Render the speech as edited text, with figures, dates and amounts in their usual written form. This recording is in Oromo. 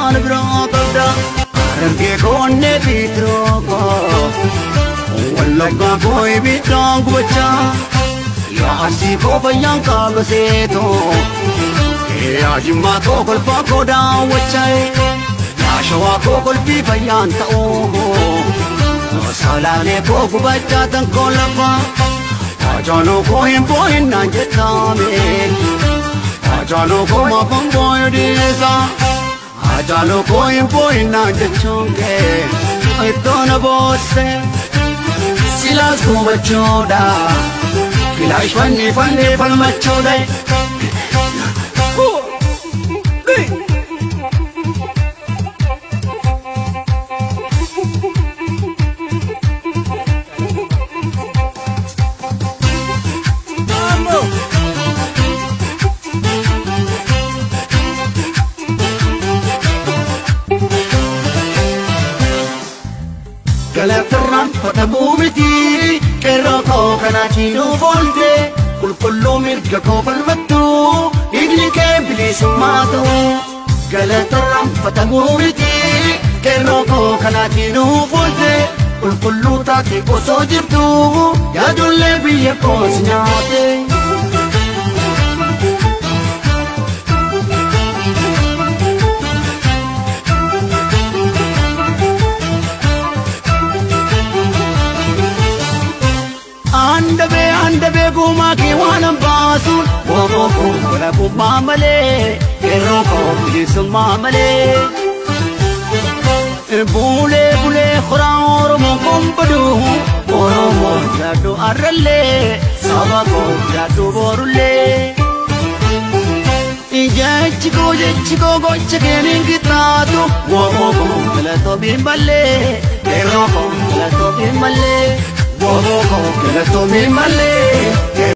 afaan biraa qabda Arangee koonne biitiroo wallaggaa koo ibiddaan gubachaa yaa arsii koo fayyaan qaabaseetoo yaa jimmaa koo kolfaa koo daawwachaa yaa shawaa koo kolfii fayyaan ta'uu salaalee koo gubachaa tan koo lafaa Ajalo ko himbo hinna jetame Ajalo ko mafambo yudisa Ajalo ko himbo hinna jetchonge Aitona bosse Silas ko bachoda Kilash fanni falmachoda Galatran fatabumiti keroko kanachino volde kulkullu mirga ko falmattu igli ke bilismato Galatran fatabumiti keroko kanachino volde kulkullu ta ke oso jirtu ya dulle biye posnyate Andabe guma ki wanam basun Wogo wala mamale Keroko bilisma male Bule khuraur mo kompadu Oromo jadu arale Sabako jadu borule Jechiko gochkening kitatu Wogo wala to bimbale Keroko wala to bimbale Wogo wala to bimbale